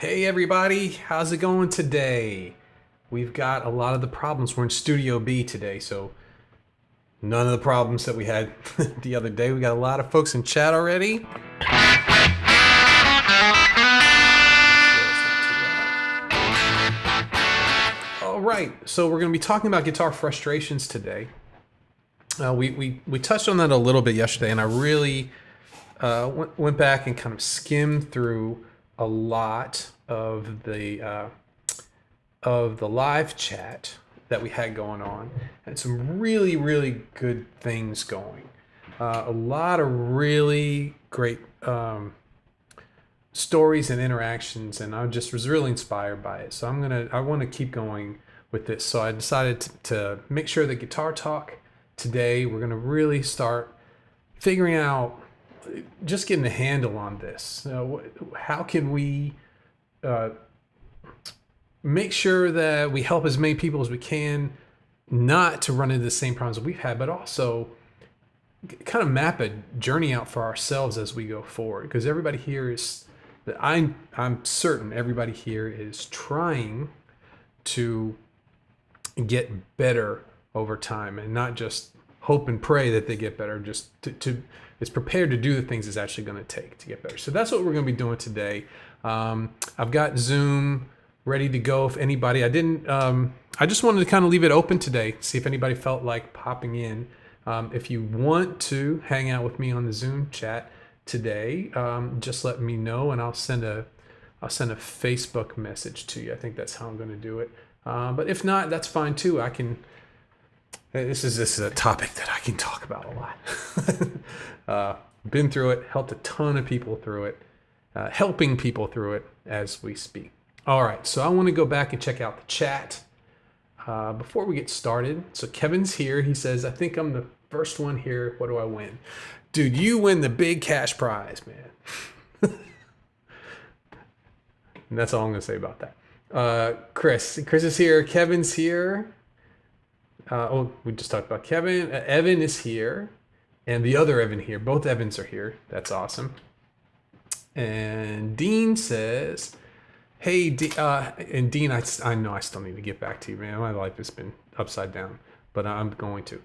Hey everybody, how's it going today? We've got a lot of the problems. We're in Studio B today, so none of the problems that we had the other day. We got a lot of folks in chat already. All right, so we're going to be talking about guitar frustrations today. We touched on that a little bit yesterday, and I really went back and kind of skimmed through a lot of the live chat that we had going on, and some really good things going. A lot of really great stories and interactions, and I just was really inspired by it. So I want to keep going with this. So I decided to make sure that Guitar Talk today, we're gonna really start figuring out, just getting a handle on this. How can we make sure that we help as many people as we can not to run into the same problems that we've had, but also kind of map a journey out for ourselves as we go forward? Because everybody here is, that I'm certain everybody here is trying to get better over time, and not just hope and pray that they get better, just to is prepared to do the things it's actually going to take to get better. So that's what we're going to be doing today. I've got Zoom ready to go. If anybody, I just wanted to kind of leave it open today, see if anybody felt like popping in. If you want to hang out with me on the Zoom chat today, just let me know, and I'll send a Facebook message to you. I think that's how I'm going to do it. But if not, that's fine too. This is a topic that I can talk about a lot. Been through it, helped a ton of people through it, helping people through it as we speak. All right, so I want to go back and check out the chat before we get started. So Kevin's here. He says, I think I'm the first one here. What do I win? Dude, you win the big cash prize, man. And that's all I'm going to say about that. Chris is here. Kevin's here. We just talked about Kevin. Evan is here, and the other Evan here. Both Evans are here. That's awesome. And Dean says, "Hey, and Dean, I know I still need to get back to you, man. My life has been upside down, but I'm going to."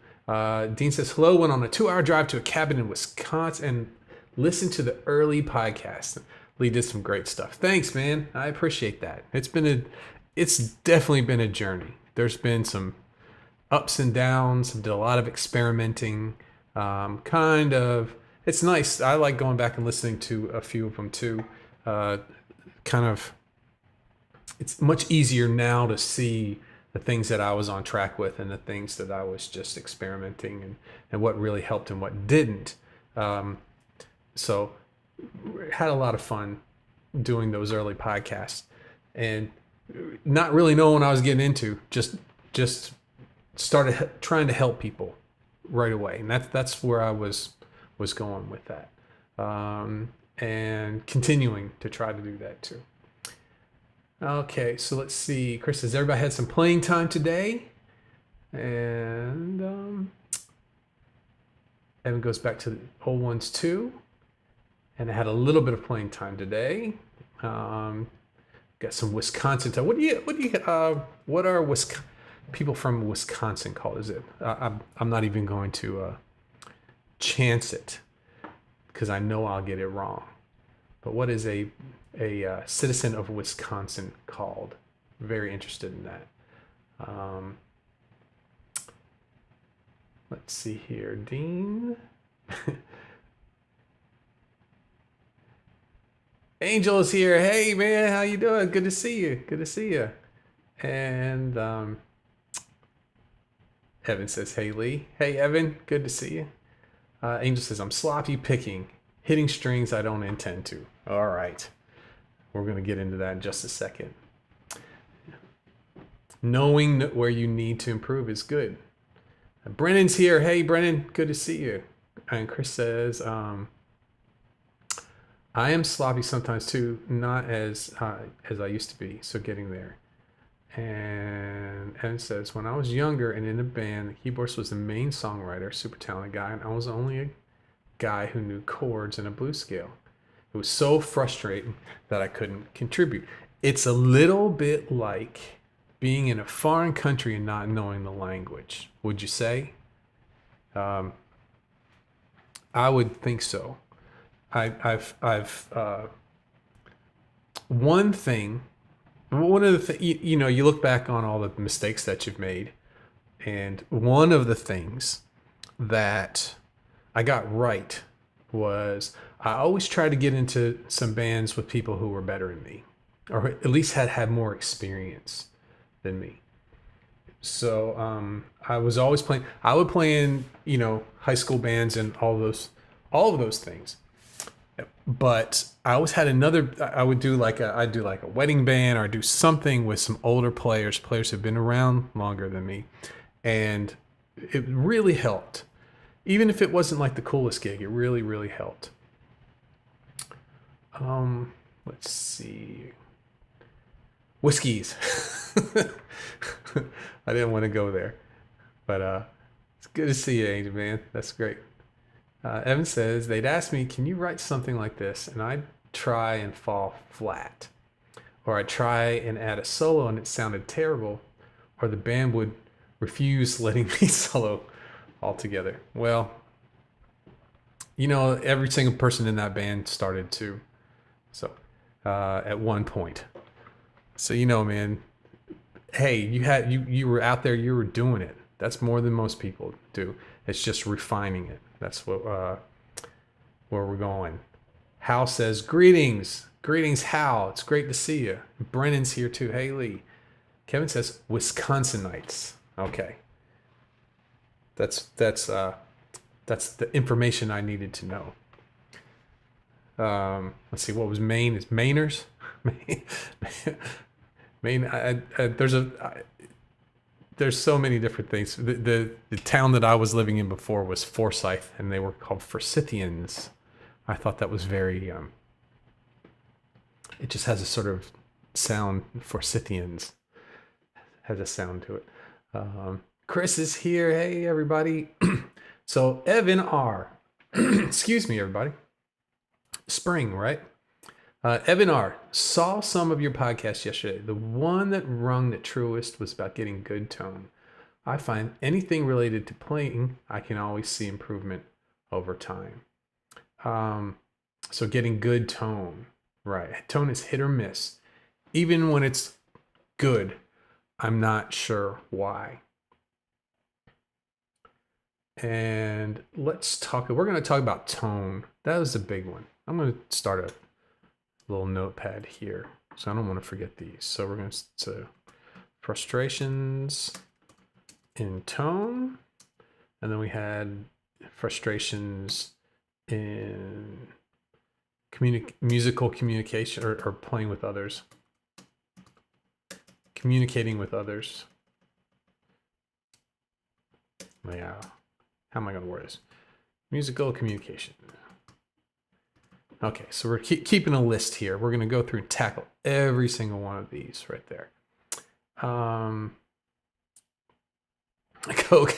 Dean says, "Hello. Went on a 2-hour drive to a cabin in Wisconsin and listened to the early podcast. Lee did some great stuff. Thanks, man. I appreciate that. It's definitely been a journey. There's been some ups and downs. Did a lot of experimenting. It's nice. I like going back and listening to a few of them too. It's much easier now to see the things that I was on track with and the things that I was just experimenting, and what really helped and what didn't. So had a lot of fun doing those early podcasts, and not really knowing what I was getting into. Just started trying to help people right away, and that's where I was going with that, and continuing to try to do that too. Okay, so let's see. Chris says everybody had some playing time today, and Evan goes back to the old ones too, and I had a little bit of playing time today. Got some Wisconsin time. What are people from Wisconsin called? Is it? I'm not even going to chance it, because I know I'll get it wrong. But what is a citizen of Wisconsin called? Very interested in that. Let's see here, Dean. Angel is here. Hey man, how you doing? Good to see you. Good to see you. And Evan says, "Hey Lee." Hey Evan, good to see you. Angel says, "I'm sloppy picking, hitting strings I don't intend to." All right, we're gonna get into that in just a second. Knowing where you need to improve is good. Brennan's here. Hey Brennan, good to see you. And Chris says, "I am sloppy sometimes too, not as I used to be, so getting there." And Evan says, "When I was younger and in a band, the keyboardist was the main songwriter, super talented guy, and I was only a guy who knew chords and a blues scale. It was so frustrating that I couldn't contribute." It's a little bit like being in a foreign country and not knowing the language. Would you say? Um, I would think so. I've one thing. One of the you know, you look back on all the mistakes that you've made, and one of the things that I got right was I always try to get into some bands with people who were better than me, or at least had more experience than me. So I was always playing. I would play in, you know, high school bands and all of those things. But I always had another. I would do like I'd do like a wedding band, or I'd do something with some older players who've been around longer than me, and it really helped. Even if it wasn't like the coolest gig, it really helped. Let's see. Whiskeys. I didn't want to go there, but it's good to see you, Angel Man. That's great. Evan says they'd ask me, "Can you write something like this?" And I'd try and fall flat, or I'd try and add a solo and it sounded terrible, or the band would refuse letting me solo altogether. Well, you know, every single person in that band started to, so at one point. So, you know, man, hey, you were out there, you were doing it. That's more than most people do. It's just refining it. That's what where we're going. Hal says, "Greetings, Hal. It's great to see you." Brennan's here too. Hey, Lee. Kevin says, "Wisconsinites." Okay, that's the information I needed to know. Let's see, what was Maine? Is Mainers? Maine. There's so many different things. The town that I was living in before was Forsyth, and they were called Forsythians. I thought that was very. It just has a sort of sound. Forsythians has a sound to it. Chris is here. Hey, everybody. So Evan R. Excuse me, everybody. Spring, right? Evan R. Saw some of your podcasts yesterday. The one that rung the truest was about getting good tone. I find anything related to playing, I can always see improvement over time. So getting good tone, right? Tone is hit or miss. Even when it's good, I'm not sure why. And we're going to talk about tone. That was a big one. I'm going to start a little notepad here, so I don't want to forget these. So we're going to frustrations in tone, and then we had frustrations in musical communication, or playing with others, communicating with others. Yeah, how am I going to word this? Musical communication. Okay, so we're keeping a list here. We're going to go through and tackle every single one of these right there. Coke,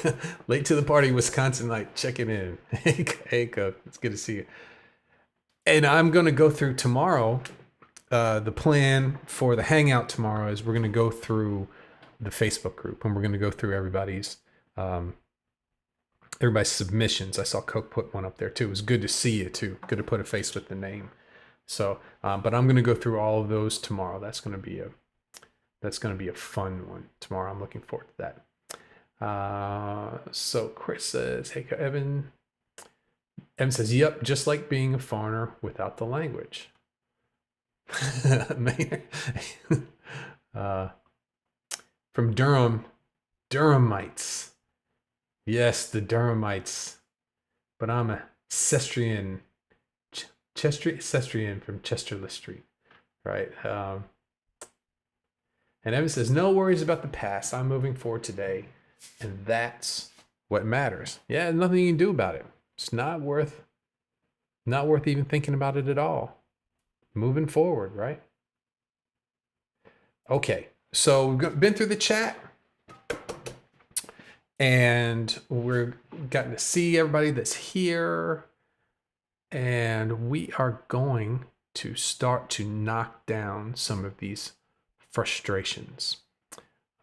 late to the party, Wisconsinite, checking in. Hey, Coke, it's good to see you. And I'm going to go through tomorrow. The plan for the hangout tomorrow is we're going to go through the Facebook group, and we're going to go through everybody's submissions. I saw Coke put one up there too. It was good to see you too. Good to put a face with the name. So, but I'm going to go through all of those tomorrow. That's going to be a fun one tomorrow. I'm looking forward to that. So Chris says, "Hey, Evan." Evan says, "Yep, just like being a foreigner without the language." From Durham, Durhamites. Yes, the Durhamites. But I'm a Cestrian from Chesterless Street, right? And Evan says, "No worries about the past. I'm moving forward today, and that's what matters." Yeah, there's nothing you can do about it. It's not worth even thinking about it at all. Moving forward, right? Okay, so we've been through the chat, and we're gotten to see everybody that's here, and we are going to start to knock down some of these frustrations.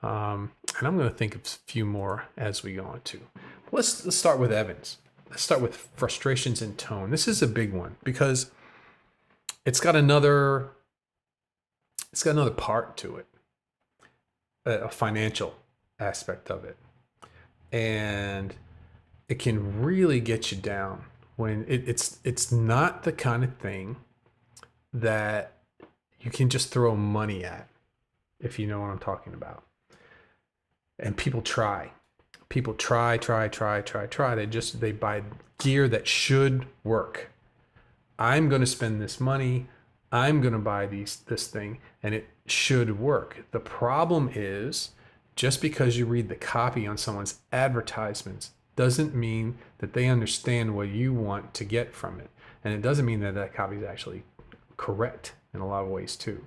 And I'm going to think of a few more as we go on too. Let's start with Evans. Let's start with frustrations in tone. This is a big one because it's got another part to it, a financial aspect of it, and it can really get you down when it's not the kind of thing that you can just throw money at, if you know what I'm talking about. And people try they buy gear that should work. I'm going to spend this money, I'm going to buy this thing, and it should work. The problem is, just because you read the copy on someone's advertisements doesn't mean that they understand what you want to get from it. And it doesn't mean that copy is actually correct in a lot of ways too.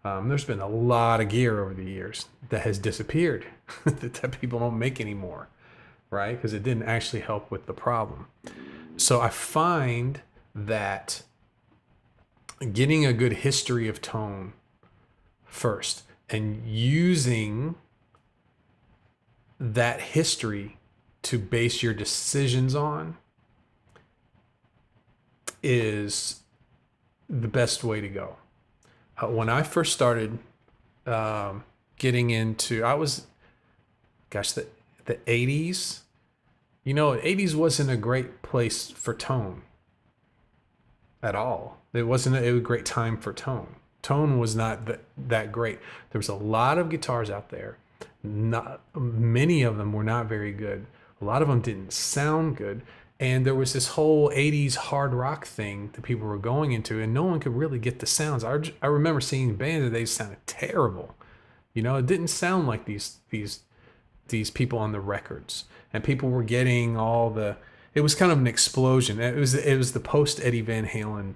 There's been a lot of gear over the years that has disappeared that people don't make anymore, right? Because it didn't actually help with the problem. So I find that getting a good history of tone first and using that history to base your decisions on is the best way to go. When I first started getting into, the 80s, the 80s wasn't a great place for tone at all. It wasn't a great time for tone. Tone was not that great. There was a lot of guitars out there. Not many of them were not very good. A lot of them didn't sound good. And there was this whole 80s hard rock thing that people were going into, and no one could really get the sounds. I remember seeing bands that they sounded terrible. It didn't sound like these people on the records. And people were getting it was kind of an explosion. It was the post Eddie Van Halen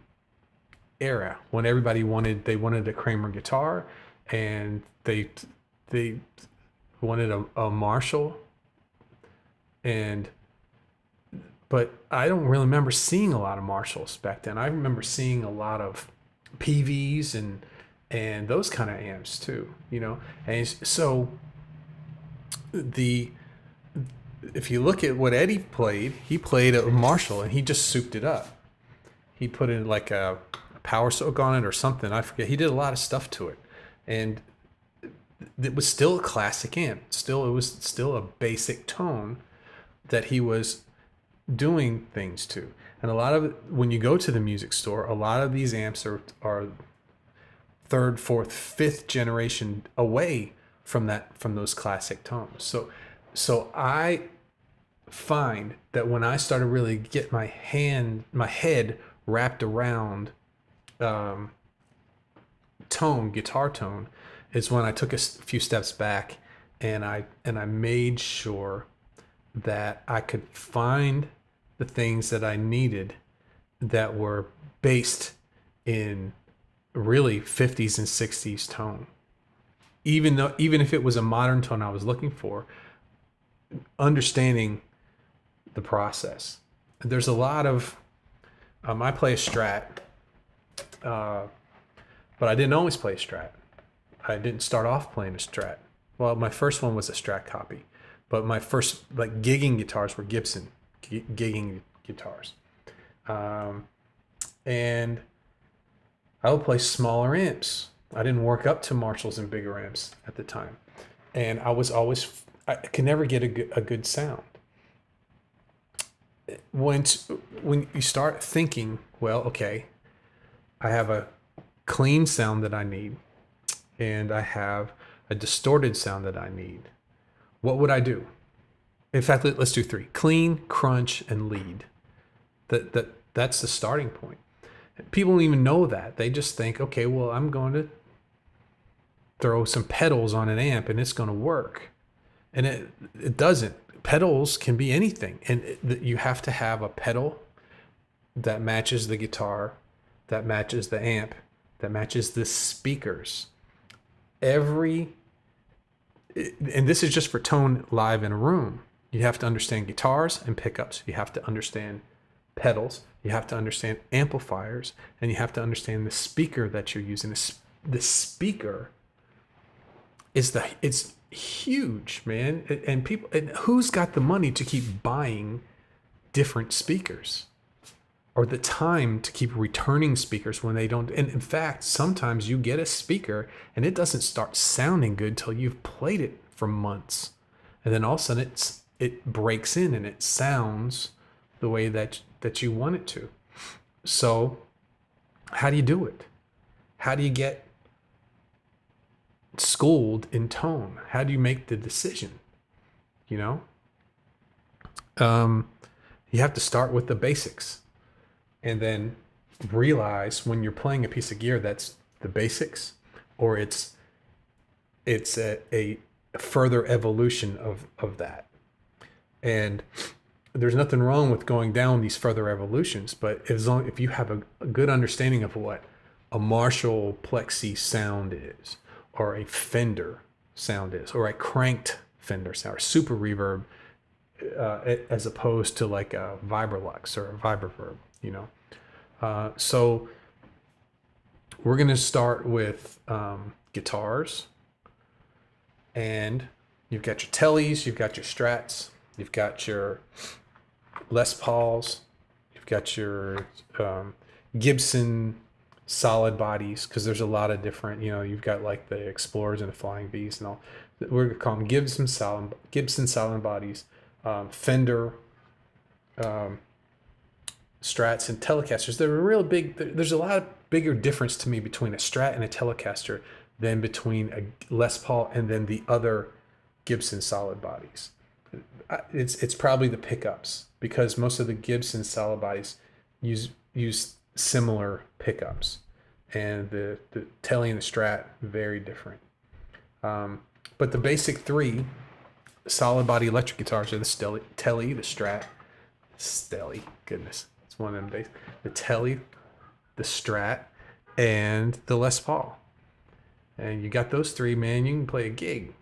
era when everybody wanted a Kramer guitar, and they wanted a Marshall, but I don't really remember seeing a lot of Marshalls back then. I remember seeing a lot of PVs and those kind of amps too, And so if you look at what Eddie played, he played a Marshall and he just souped it up. He put in like a power soak on it or something. I forget. He did a lot of stuff to it, and it was still a classic amp. It was still a basic tone that he was doing things to. And when you go to the music store, a lot of these amps are third, fourth, fifth generation away from those classic tones. So I find that when I started really get my head wrapped around guitar tone, is when I took a few steps back and I made sure that I could find the things that I needed that were based in really 50s and 60s tone. Even if it was a modern tone I was looking for, understanding the process. There's a lot of I play a Strat, but I didn't always play a Strat. I didn't start off playing a Strat. Well, my first one was a Strat copy, but my first gigging guitars were Gibson gigging guitars, and I would play smaller amps. I didn't work up to Marshalls and bigger amps at the time, and I could never get a good sound. When you start thinking, well, okay, I have a clean sound that I need, and I have a distorted sound that I need. What would I do? In fact, let's do 3: clean, crunch, and lead. That's the starting point. People don't even know that. They just think, okay, well, I'm going to throw some pedals on an amp and it's going to work. And it doesn't. Pedals can be anything. And you have to have a pedal that matches the guitar, that matches the amp, that matches the speakers. And this is just for tone live in a room. You have to understand guitars and pickups. You have to understand pedals. You have to understand amplifiers, and you have to understand the speaker that you're using. The speaker it's huge, man. And people, and who's got the money to keep buying different speakers, or the time to keep returning speakers when they don't? And in fact, sometimes you get a speaker and it doesn't start sounding good till you've played it for months, and then all of a sudden it breaks in and it sounds the way that you want it to. So how do you do it? How do you get schooled in tone? How do you make the decision? You know, you have to start with the basics, and then realize when you're playing a piece of gear that's the basics, or it's a further evolution of that. And there's nothing wrong with going down these further evolutions, but if you have a good understanding of what a Marshall Plexi sound is, or a Fender sound is, or a cranked Fender sound, or super reverb, as opposed to like a Vibrolux or a Vibraverb, you know. So we're going to start with guitars, and you've got your Tellys, you've got your Strats, you've got your Les Pauls, you've got your Gibson solid bodies, because there's a lot of different, you know, you've got like the Explorers and the Flying V's and all. We're going to call them Gibson solid bodies, Fender, Strats, and Telecasters. They're real big. There's a lot of bigger difference to me between a Strat and a Telecaster than between a Les Paul and then the other Gibson solid bodies. It's probably the pickups, because most of the Gibson solid bodies use similar pickups, and the Telly and the Strat very different. But the basic three solid body electric guitars are the Telly, the Strat, goodness, it's one of them days. The Telly, the Strat, and the Les Paul. And you got those three, man, you can play a gig.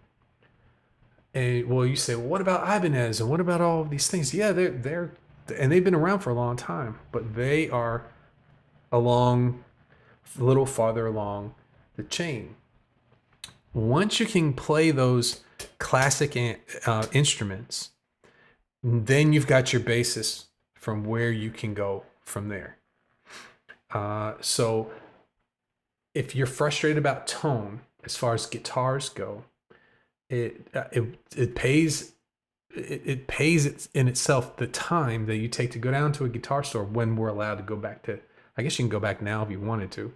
And well, you say, well, what about Ibanez and what about all of these things? Yeah, they're and they've been around for a long time, but they are a little farther along the chain. Once you can play those classic instruments, then you've got your basis from where you can go from there. So if you're frustrated about tone as far as guitars go, it pays in itself the time that you take to go down to a guitar store, when we're allowed to go back to, I guess you can go back now if you wanted to,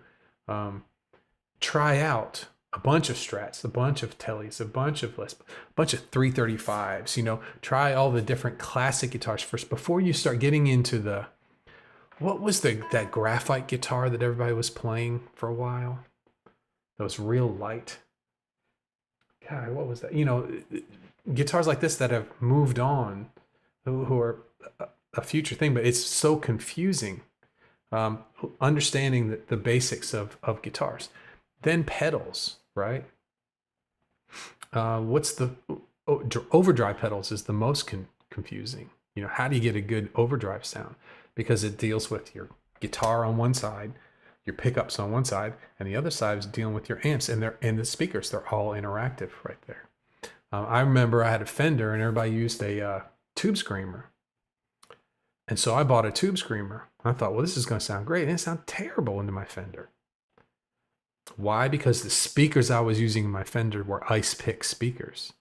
try out a bunch of Strats, a bunch of Tellys, a bunch of 335s, you know, try all the different classic guitars first before you start getting into what was that graphite guitar that everybody was playing for a while? That was real light. God, what was that? You know, guitars like this that have moved on, who are a future thing, but it's so confusing. Understanding the basics of guitars. Then pedals, right? What's the overdrive pedals is the most confusing. You know, how do you get a good overdrive sound? Because it deals with your guitar on one side, your pickups on one side, and the other side is dealing with your amps and the speakers. They're all interactive right there. I remember I had a Fender and everybody used a tube screamer. And so I bought a tube screamer. I thought, well, this is going to sound great. And it sounded terrible into my Fender. Why? Because the speakers I was using in my Fender were ice pick speakers.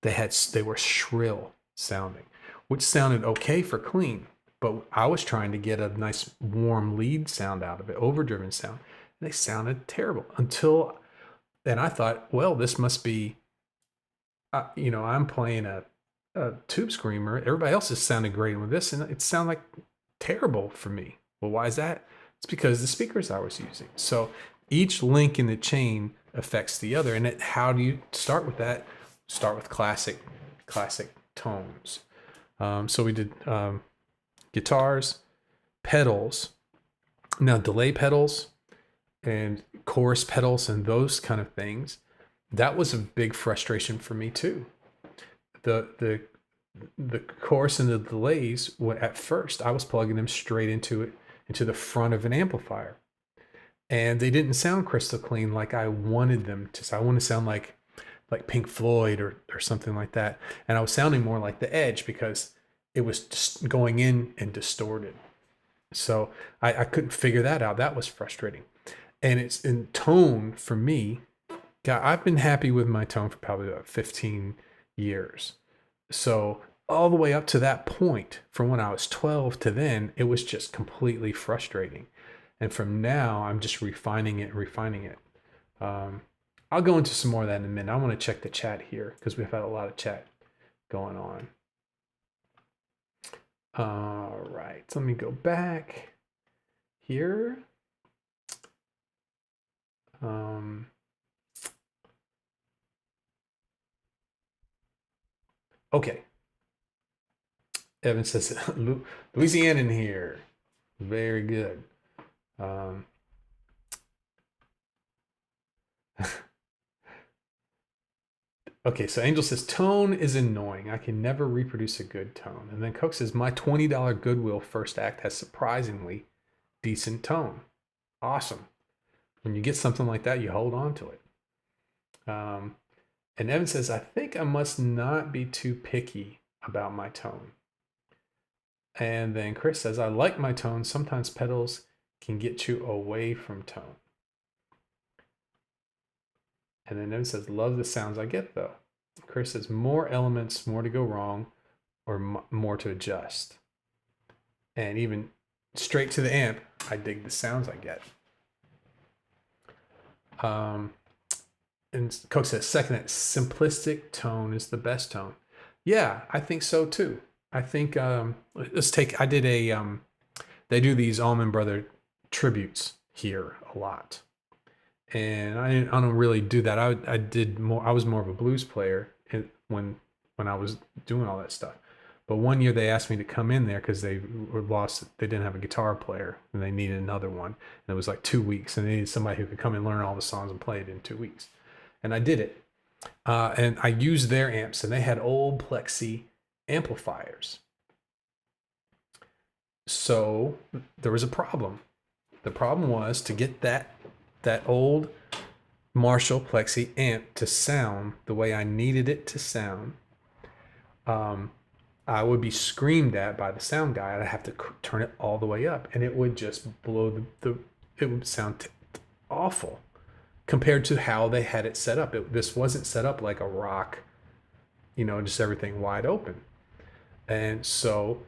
They were shrill sounding, which sounded okay for clean. But I was trying to get a nice warm lead sound out of it, overdriven sound. And they sounded terrible and I thought, well, this must be, you know, I'm playing a tube screamer. Everybody else is sounding great with this, and it sounded like terrible for me. Well, why is that? It's because the speakers I was using. So each link in the chain affects the other. And how do you start with that? Start with classic tones. So we did guitars, pedals, now delay pedals and chorus pedals and those kind of things. That was a big frustration for me too. The chorus and the delays, at first I was plugging them straight into the front of an amplifier, and they didn't sound crystal clean like I wanted them to. So I want to sound like like Pink Floyd or something like that. And I was sounding more like The Edge because it was just going in and distorted. So I couldn't figure that out. That was frustrating. And it's in tone for me. God, I've been happy with my tone for probably about 15 years. So all the way up to that point, from when I was 12 to then, it was just completely frustrating. And from now, I'm just refining it and refining it. I'll go into some more of that in a minute. I want to check the chat here because we've had a lot of chat going on. All right, so let me go back here. Okay. Evan says, Louisiana in here. Very good. Okay, so Angel says, tone is annoying. I can never reproduce a good tone. And then Coke says, my $20 Goodwill first act has surprisingly decent tone. Awesome. When you get something like that, you hold on to it. And Evan says, I think I must not be too picky about my tone. And then Chris says, I like my tone. Sometimes pedals can get you away from tone. And then Evan says, love the sounds I get though. Chris says, more elements, more to go wrong, or more to adjust. And even straight to the amp, I dig the sounds I get. And Coke says, second, that simplistic tone is the best tone. Yeah, I think so too. I think, I did they do these Allman Brother tributes here a lot. And I don't really do that. I was more of a blues player when I was doing all that stuff. But one year they asked me to come in there because they didn't have a guitar player and they needed another one. And it was like 2 weeks and they needed somebody who could come and learn all the songs and play it in 2 weeks. And I did it. And I used their amps and they had old Plexi amplifiers. So there was a problem. The problem was to get that old Marshall Plexi amp to sound the way I needed it to sound. I would be screamed at by the sound guy. I'd have to turn it all the way up and it would just blow it would sound awful compared to how they had it set up. This wasn't set up like a rock, just everything wide open. And so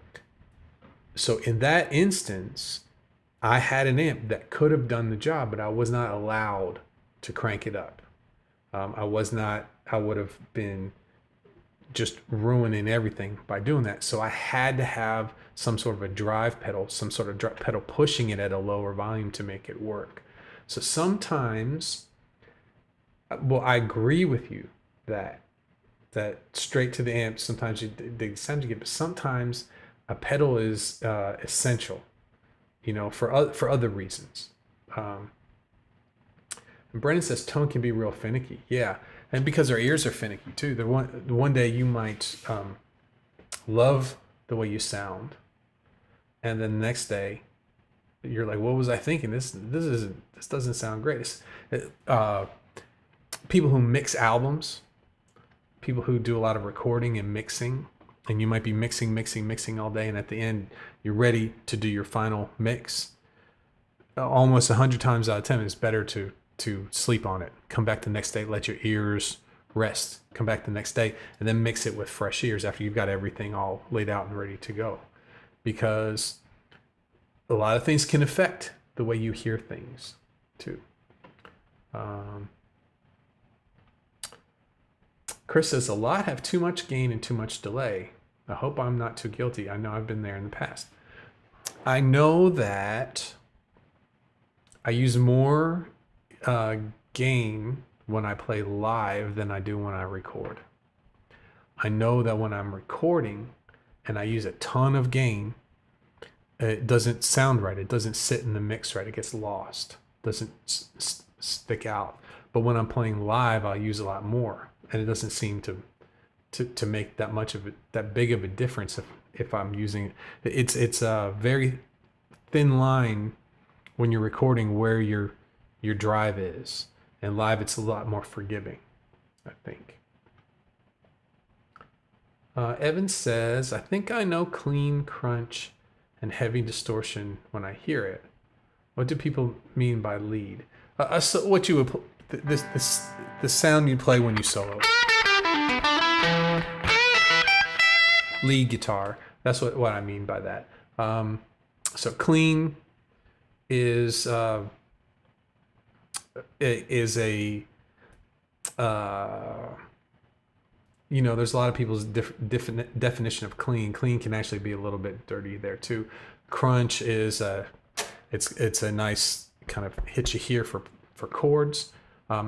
in that instance, I had an amp that could have done the job, but I was not allowed to crank it up. I would have been just ruining everything by doing that. So I had to have some sort of a drive pedal, some sort of drive pedal pushing it at a lower volume to make it work. So sometimes, I agree with you that straight to the amp, sometimes the sound you get, but sometimes a pedal is essential. For other reasons. And Brennan says tone can be real finicky. Yeah, and because our ears are finicky too. The one day you might love the way you sound, and then the next day you're like, "What was I thinking? This doesn't sound great." People who mix albums, people who do a lot of recording and mixing. And you might be mixing all day, and at the end, you're ready to do your final mix. Almost 100 times out of 10, it's better to sleep on it. Come back the next day, let your ears rest. Come back the next day, and then mix it with fresh ears after you've got everything all laid out and ready to go. Because a lot of things can affect the way you hear things, too. Chris says, a lot have too much gain and too much delay. I hope I'm not too guilty. I know I've been there in the past. I know that I use more gain when I play live than I do when I record. I know that when I'm recording and I use a ton of gain, it doesn't sound right. It doesn't sit in the mix right. It gets lost. It doesn't stick out. But when I'm playing live, I'll use a lot more. And it doesn't seem to make that big of a difference if I'm using it. It's a very thin line when you're recording where your drive is, and live it's a lot more forgiving. I think. Evan says, I think I know clean, crunch, and heavy distortion when I hear it. What do people mean by lead? So what you would the sound you play when you solo. Lead guitar. That's what I mean by that. So clean is a there's a lot of people's definition of clean. Clean can actually be a little bit dirty there too. Crunch is it's a nice kind of hit you here for chords.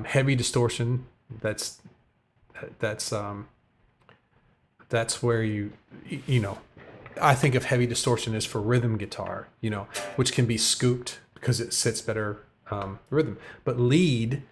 Heavy distortion, that's where I think of heavy distortion as for rhythm guitar, which can be scooped because it sits better rhythm. But lead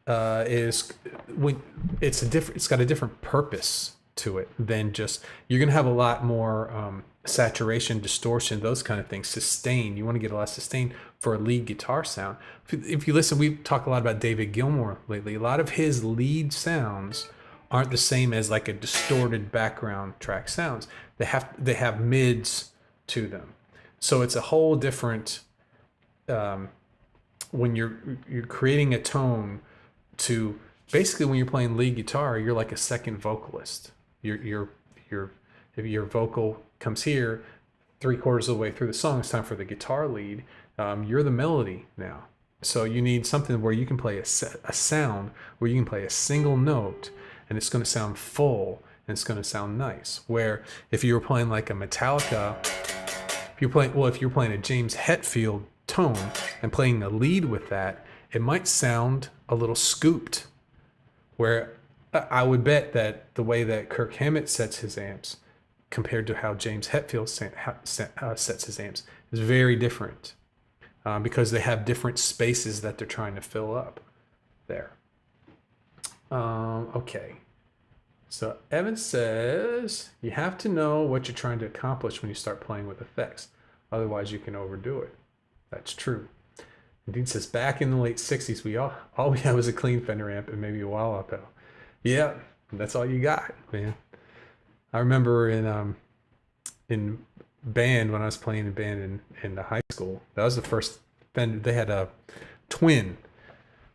is when it's got a different purpose to it than just, you're gonna have a lot more saturation, distortion, those kind of things. Sustain, you want to get a lot of sustain for a lead guitar sound. If you listen, we've talked a lot about David Gilmour lately. A lot of his lead sounds aren't the same as like a distorted background track sounds. They have mids to them, so it's a whole different when you're creating a tone to, basically when you're playing lead guitar, you're like a second vocalist. If your vocal comes here 3/4 of the way through the song, it's time for the guitar lead. You're the melody now, so you need something where you can play a sound where you can play a single note and it's going to sound full and it's going to sound nice. Where if you were playing like a Metallica, if you're playing a James Hetfield tone and playing the lead with that, it might sound a little scooped. Where I would bet that the way that Kirk Hammett sets his amps compared to how James Hetfield sets his amps is very different, because they have different spaces that they're trying to fill up there. Okay. So Evan says, you have to know what you're trying to accomplish when you start playing with effects. Otherwise, you can overdo it. That's true. And Dean says, back in the late 60s, all we had was a clean Fender amp and maybe a wah-wah pedal. Yeah, that's all you got, man. I remember in band, when I was playing in band in the high school, that was the first Fender. They had a twin.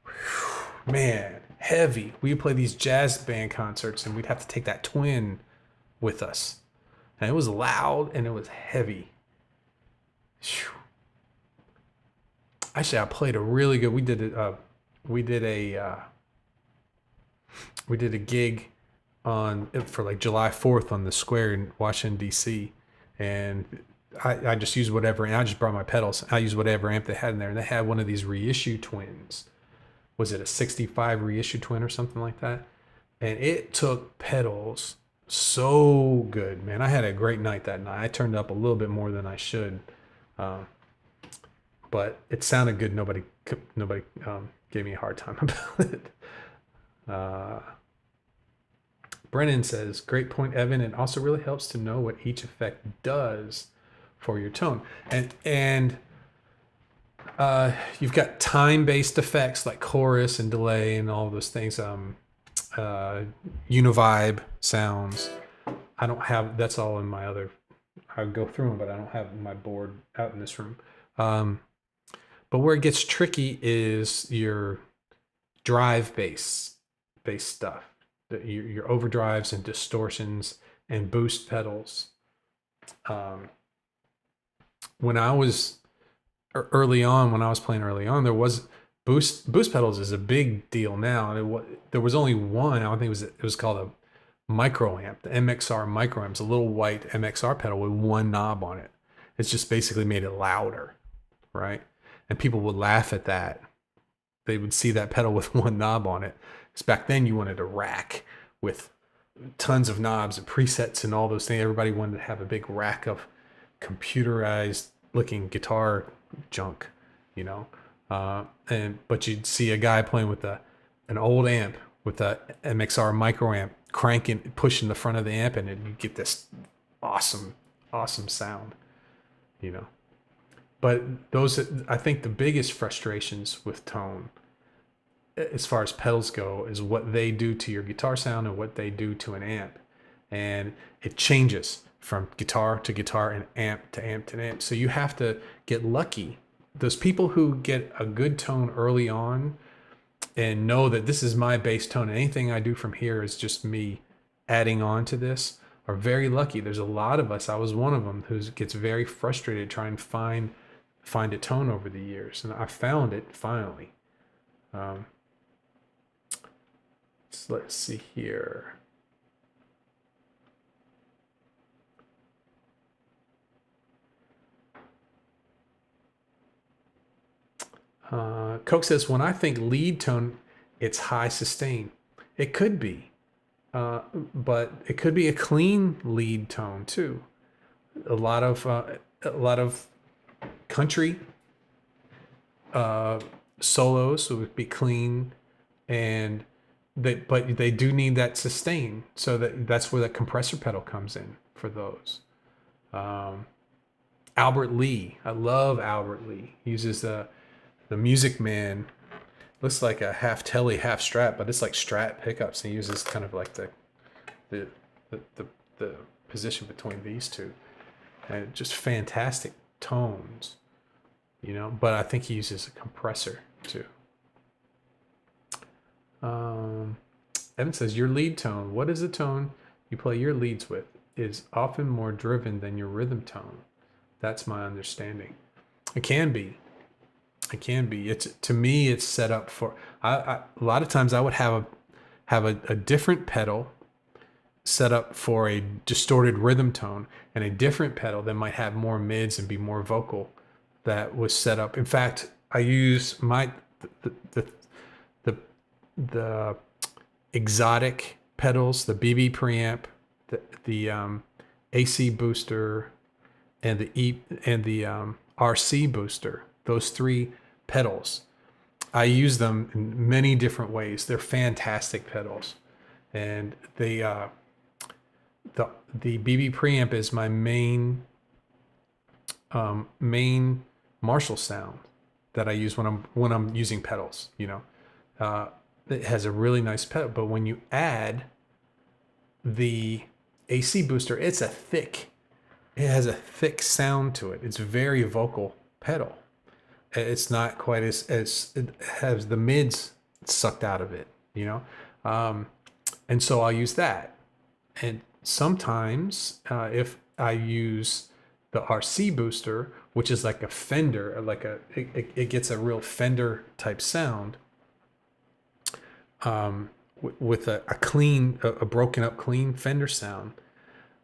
Whew, man, heavy. We would play these jazz band concerts and we'd have to take that twin with us. And it was loud and it was heavy. Whew. Actually, I played a really good. We did a gig for like July 4th on the square in Washington D.C. and I just used whatever, and I just brought my pedals. I used whatever amp they had in there, and they had one of these reissue twins. Was it a 65 reissue twin or something like that? And it took pedals so good, man. I had a great night that night. I turned up a little bit more than I should. But it sounded good. Nobody gave me a hard time about it. Brennan says, great point, Evan. It also really helps to know what each effect does for your tone. And you've got time-based effects like chorus and delay and all those things. Univibe sounds. I don't have, that's all in my other, I would go through them, but I don't have my board out in this room. But where it gets tricky is your drive bass stuff, your overdrives and distortions and boost pedals. When I was early on, when I was playing early on, there was boost pedals is a big deal now. There was only one. I don't think it was called a micro amp, the MXR micro amp. It's a little white MXR pedal with one knob on it. It's just basically made it louder, right? And people would laugh at that. They would see that pedal with one knob on it. Because back then you wanted a rack with tons of knobs and presets and all those things. Everybody wanted to have a big rack of computerized looking guitar junk, but you'd see a guy playing with an old amp with a MXR micro amp, cranking, pushing the front of the amp, and you get this awesome sound, But those, I think the biggest frustrations with tone as far as pedals go, is what they do to your guitar sound and what they do to an amp. And it changes from guitar to guitar and amp to amp to amp. So you have to get lucky. Those people who get a good tone early on and know that this is my bass tone and anything I do from here is just me adding on to this are very lucky. There's a lot of us, I was one of them, who gets very frustrated trying to find a tone over the years. And I found it finally. So let's see here. Coke says, when I think lead tone, it's high sustain. It could be, but it could be a clean lead tone too. A lot of country solos would be clean, but they do need that sustain. So that's where the compressor pedal comes in for those. Albert Lee, I love Albert Lee. He uses the Music Man, looks like a half telly, half Strat, but it's like Strat pickups. He uses kind of like the position between these two, and just fantastic tones, But I think he uses a compressor too. Evan says, your lead tone. What is the tone you play your leads with? Is often more driven than your rhythm tone. That's my understanding. It can be. To me, it's set up for. A lot of times I would have a different pedal set up for a distorted rhythm tone, and a different pedal that might have more mids and be more vocal. That was set up. In fact, I use the exotic pedals, the BB preamp, the AC booster, and the RC booster. Those three pedals, I use them in many different ways. They're fantastic pedals, and the BB preamp is my main Marshall sound that I use when I'm using pedals. It has a really nice pedal, but when you add the AC booster, it has a thick sound to it. It's a very vocal pedal. It's not quite as it has the mids sucked out of it, and so I'll use that. And sometimes if I use the RC booster, which is like a Fender, it gets a real Fender type sound, with a broken up clean Fender sound.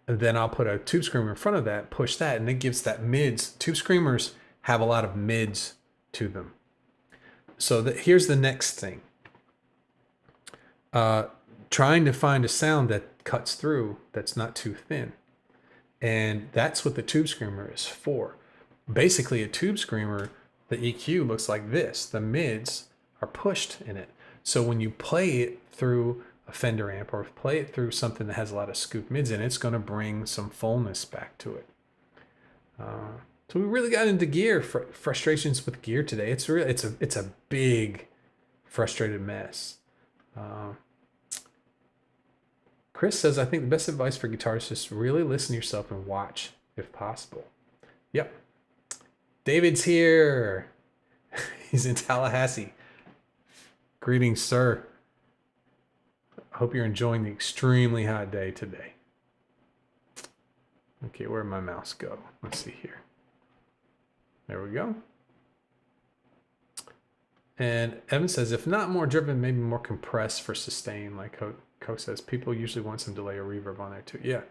And then I'll put a tube screamer in front of that, push that, and it gives that mids. Tube screamers have a lot of mids to them. So here's the next thing. Trying to find a sound that cuts through, that's not too thin. And that's what the tube screamer is for. Basically, a tube screamer, the EQ looks like this. The mids are pushed in it. So when you play it through a Fender amp or play it through something that has a lot of scoop mids in it, it's going to bring some fullness back to it. So we really got into gear, frustrations with gear today. It's a big frustrated mess. Chris says, I think the best advice for guitarists is just really listen to yourself and watch if possible. Yep. David's here. He's in Tallahassee. Greetings, sir. I hope you're enjoying the extremely hot day today. Okay, where'd my mouse go? Let's see here. There we go. And Evan says, if not more driven, maybe more compressed for sustain, like Co says. People usually want some delay or reverb on there too. Yeah,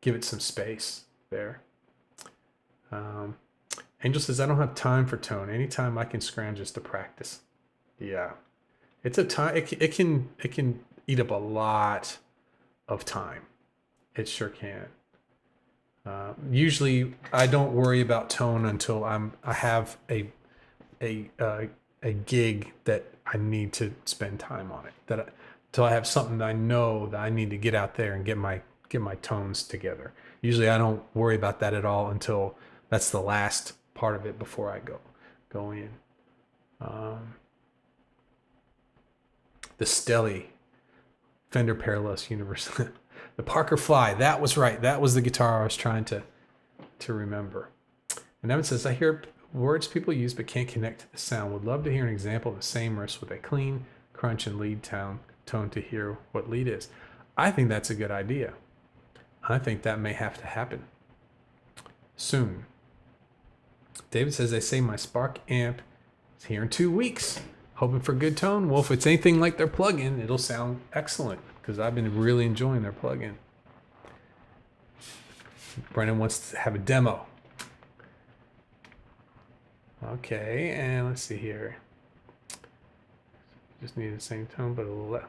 give it some space there. Angel says, I don't have time for tone. Anytime I can scrounge just to practice. Yeah, it's a time. It can eat up a lot of time. It sure can. Usually, I don't worry about tone until I have a gig that I need to spend time on it. Until I have something that I know that I need to get out there and get my tones together. Usually, I don't worry about that at all until that's the last part of it before I go in. The Stelly Fender Parallels Universal. The Parker Fly. That was right. That was the guitar I was trying to remember. And Evan says, I hear words people use but can't connect to the sound. Would love to hear an example of the same riffs with a clean crunch and lead tone to hear what lead is. I think that's a good idea. I think that may have to happen soon. David says, they say my Spark amp is here in 2 weeks. Hoping for good tone. Well, if it's anything like their plugin, it'll sound excellent because I've been really enjoying their plugin. Brennan wants to have a demo. Okay, and let's see here. Just need the same tone, but a little.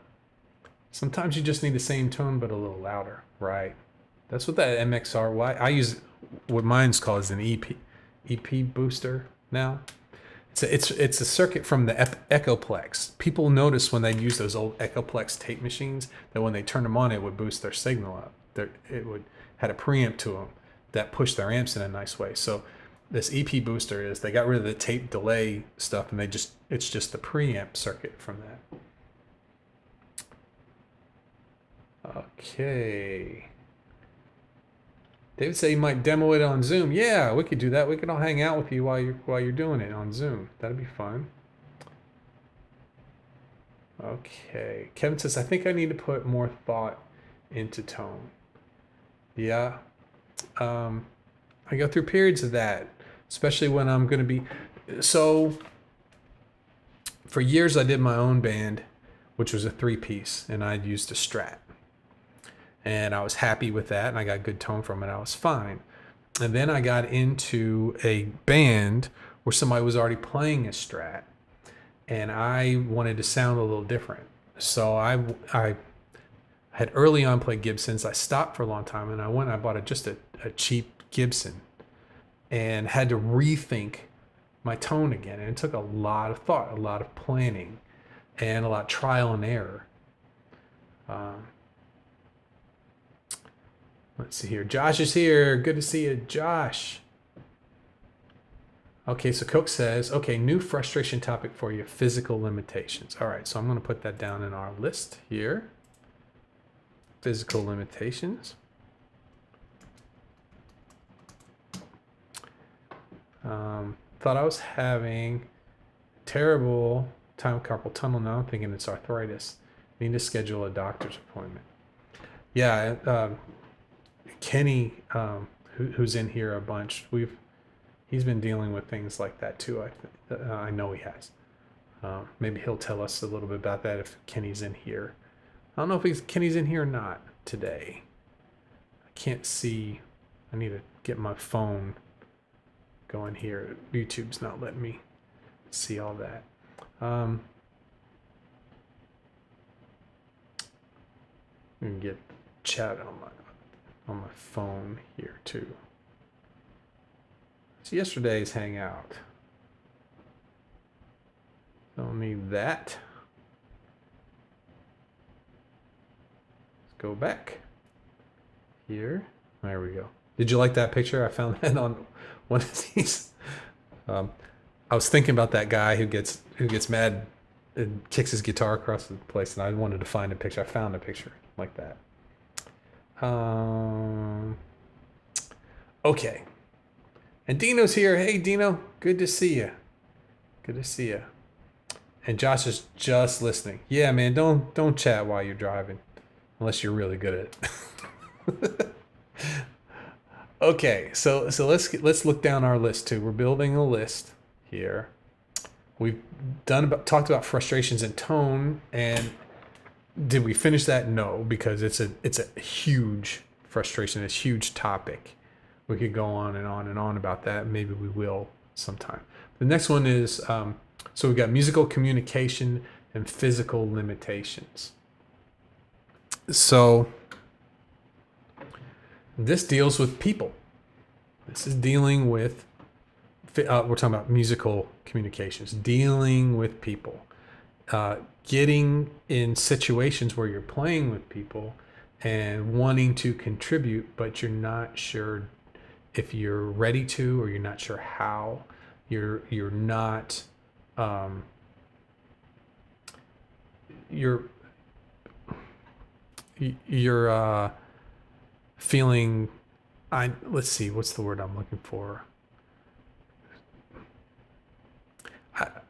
Sometimes you just need the same tone, but a little louder, right? That's what that MXRY. I use what mine's called is an EP booster now. It's a circuit from the Echoplex. People notice when they use those old Echoplex tape machines that when they turn them on, it would boost their signal up. It would had a preamp to them that pushed their amps in a nice way. So this EP booster is they got rid of the tape delay stuff and it's just the preamp circuit from that. Okay. David said you might demo it on Zoom. Yeah, we could do that. We could all hang out with you while you're doing it on Zoom. That'd be fun. Okay. Kevin says, I think I need to put more thought into tone. Yeah. I go through periods of that, especially when I'm going to be... So, for years I did my own band, which was a 3-piece, and I'd used a Strat. And I was happy with that, and I got good tone from it. I was fine. And then I got into a band where somebody was already playing a Strat, and I wanted to sound a little different. So I had early on played Gibsons. I stopped for a long time, and I bought just a cheap Gibson and had to rethink my tone again. And it took a lot of thought, a lot of planning, and a lot of trial and error. Let's see here. Josh is here. Good to see you, Josh. Okay, so Coke says, okay, new frustration topic for you, physical limitations. All right, so I'm going to put that down in our list here. Physical limitations. Thought I was having terrible time with carpal tunnel. Now I'm thinking it's arthritis. Need to schedule a doctor's appointment. Yeah, Kenny, who's in here a bunch, he's been dealing with things like that too. I know he has. Maybe he'll tell us a little bit about that if Kenny's in here. I don't know if Kenny's in here or not today. I can't see. I need to get my phone going here. YouTube's not letting me see all that. I can get chat on my phone here too. It's yesterday's hangout. Don't need that. Let's go back here. There we go. Did you like that picture? I found that on one of these. I was thinking about that guy who gets mad and kicks his guitar across the place, and I wanted to find a picture. I found a picture like that. Okay. And Dino's here. Hey, Dino. Good to see you. Good to see you. And Josh is just listening. Yeah, man. Don't chat while you're driving, unless you're really good at it. Okay. So let's look down our list too. We're building a list here. We've talked about frustrations and tone, and did we finish that? No, because it's a huge frustration, it's a huge topic. We could go on and on and on about that. Maybe we will sometime. The next one is, so we've got musical communication and physical limitations. So this deals with people. This is dealing with, we're talking about musical communications, dealing with people. Getting in situations where you're playing with people and wanting to contribute, but you're not sure if you're ready to, or you're not sure how. You're not you're feeling, let's see, what's the word I'm looking for?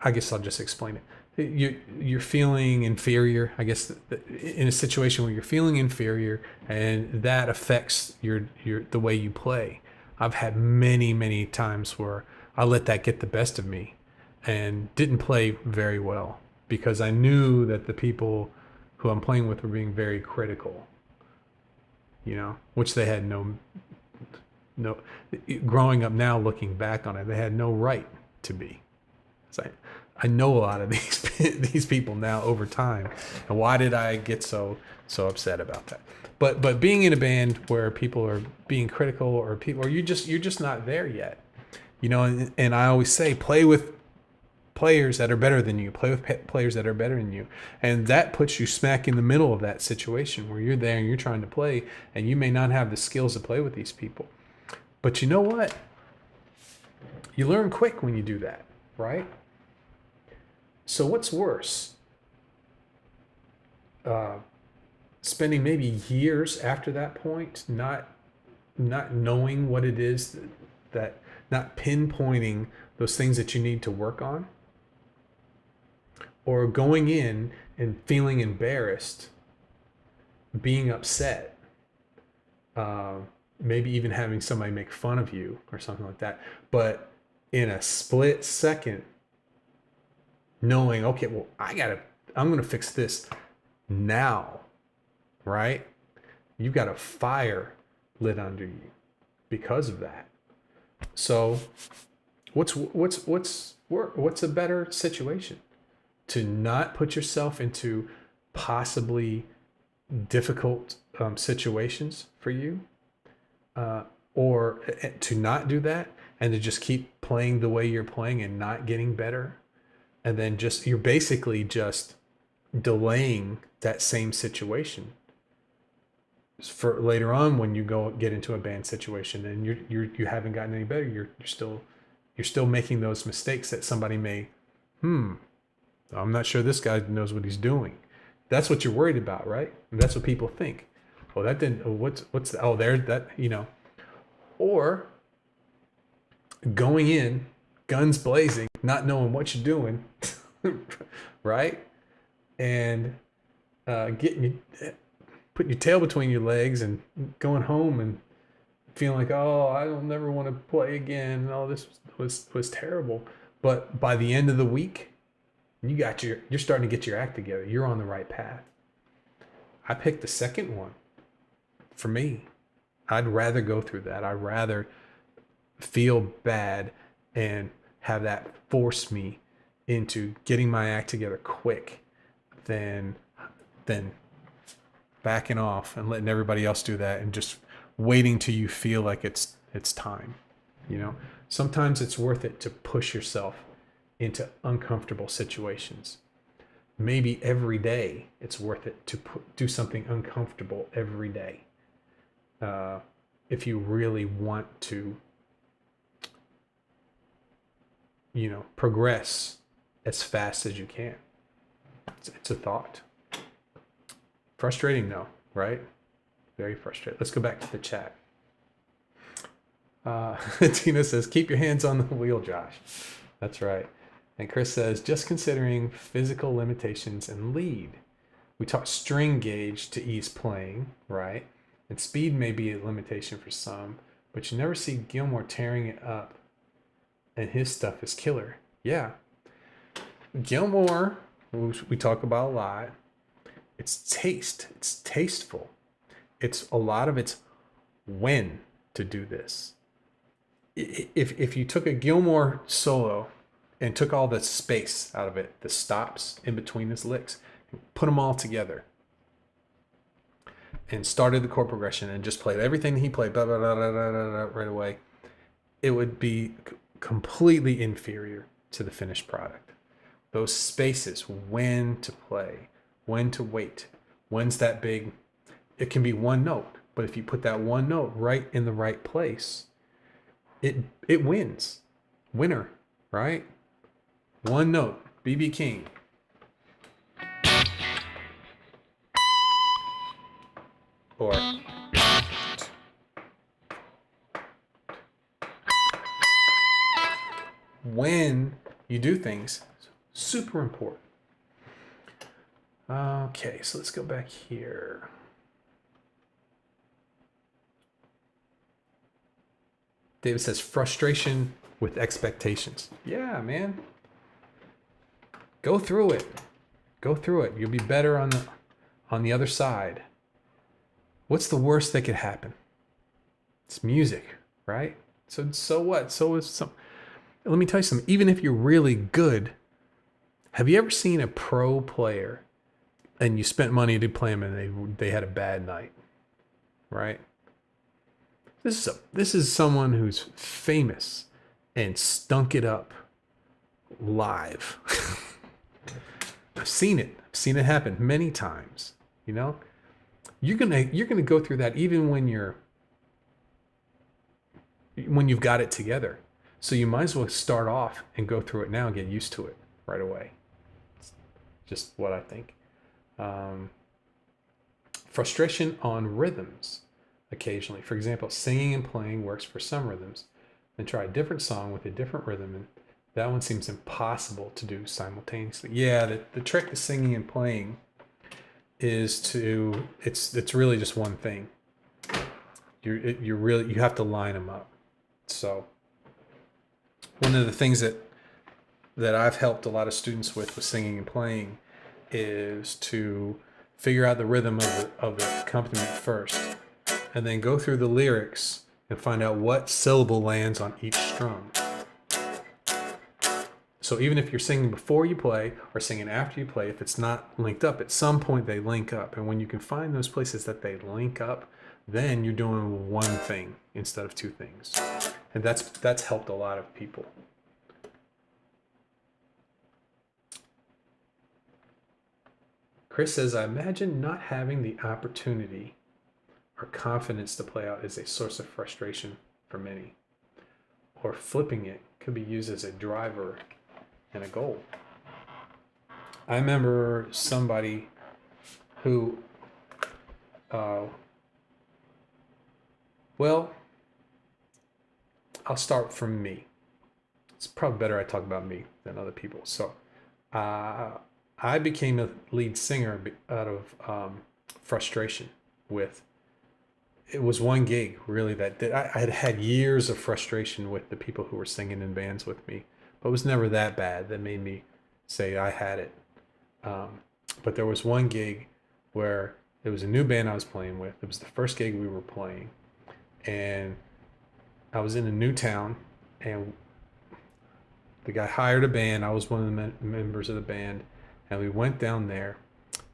I guess I'll just explain it. You're feeling inferior, I guess, in a situation where you're feeling inferior, and that affects the way you play. I've had many times where I let that get the best of me and didn't play very well because I knew that the people who I'm playing with were being very critical, which they had no, growing up now, looking back on it, they had no right to be. I know a lot of these people now over time, and why did I get so upset about that? But being in a band where people are being critical, or you're just not there yet, and I always say, play with players that are better than you, play with players that are better than you, and that puts you smack in the middle of that situation where you're there and you're trying to play, and you may not have the skills to play with these people, but you know what? You learn quick when you do that, right? So what's worse? Spending maybe years after that point, not knowing what it is that not pinpointing those things that you need to work on, or going in and feeling embarrassed, being upset, maybe even having somebody make fun of you or something like that, but in a split second knowing, okay, well, I'm going to fix this now, right? You've got a fire lit under you because of that. So what's a better situation? To not put yourself into possibly difficult situations for you, or to not do that and to just keep playing the way you're playing and not getting better. And then you're basically just delaying that same situation for later on when you get into a band situation and you haven't gotten any better. You're still making those mistakes that somebody may, I'm not sure this guy knows what he's doing. That's what you're worried about, right? And that's what people think. Oh, that didn't. Or going in, guns blazing, not knowing what you're doing, right? And putting your tail between your legs and going home and feeling like, oh, I don't never want to play again. Oh, this was terrible. But by the end of the week, you're starting to get your act together. You're on the right path. I picked the second one. For me, I'd rather go through that. I'd rather feel bad and have that force me into getting my act together quick than backing off and letting everybody else do that and just waiting till you feel like it's time. Sometimes it's worth it to push yourself into uncomfortable situations. Maybe every day it's worth it to do something uncomfortable every day. If you really want to, progress as fast as you can. It's a thought. Frustrating, though, right? Very frustrating. Let's go back to the chat. Tina says, keep your hands on the wheel, Josh. That's right. And Chris says, just considering physical limitations and lead. We taught string gauge to ease playing, right? And speed may be a limitation for some, but you never see Gilmour tearing it up, and his stuff is killer. Yeah. Gilmour, we talk about a lot. It's taste. It's tasteful. It's a lot of it's when to do this. If you took a Gilmour solo and took all the space out of it, the stops in between his licks, and put them all together, and started the chord progression and just played everything he played blah, blah, blah, blah, blah, blah, right away, it would be completely inferior to the finished product. Those spaces, when to play, when to wait, when's that big, it can be one note, but if you put that one note right in the right place, it wins. Winner, right? One note, B.B. King. or when you do things, super important. Okay, so let's go back here. David says frustration with expectations. Yeah, man. Go through it. Go through it. You'll be better on the other side. What's the worst that could happen? It's music, right? So what? So is some. Let me tell you something. Even if you're really good, have you ever seen a pro player and you spent money to play them and they had a bad night, right? This is someone who's famous and stunk it up live. I've seen it. I've seen it happen many times. You know, you're gonna go through that even when you've got it together. So you might as well start off and go through it now and get used to it right away. It's just what I think. Frustration on rhythms occasionally. For example, singing and playing works for some rhythms. Then try a different song with a different rhythm, and that one seems impossible to do simultaneously. Yeah, the trick to singing and playing is it's really just one thing. You have to line them up. So one of the things that I've helped a lot of students with singing and playing is to figure out the rhythm of the accompaniment first, and then go through the lyrics and find out what syllable lands on each strum. So even if you're singing before you play or singing after you play, if it's not linked up, at some point they link up. And when you can find those places that they link up, then you're doing one thing instead of two things. And that's helped a lot of people. Chris says, I imagine not having the opportunity or confidence to play out is a source of frustration for many. Or flipping it could be used as a driver and a goal. I remember somebody who, well, I'll start from me. It's probably better I talk about me than other people. So I became a lead singer out of frustration with, it was one gig really that did. I had had years of frustration with the people who were singing in bands with me, but it was never that bad that made me say I had it. But there was one gig where it was a new band I was playing with. It was the first gig we were playing, and I was in a new town, and the guy hired a band. I was one of the members of the band, and we went down there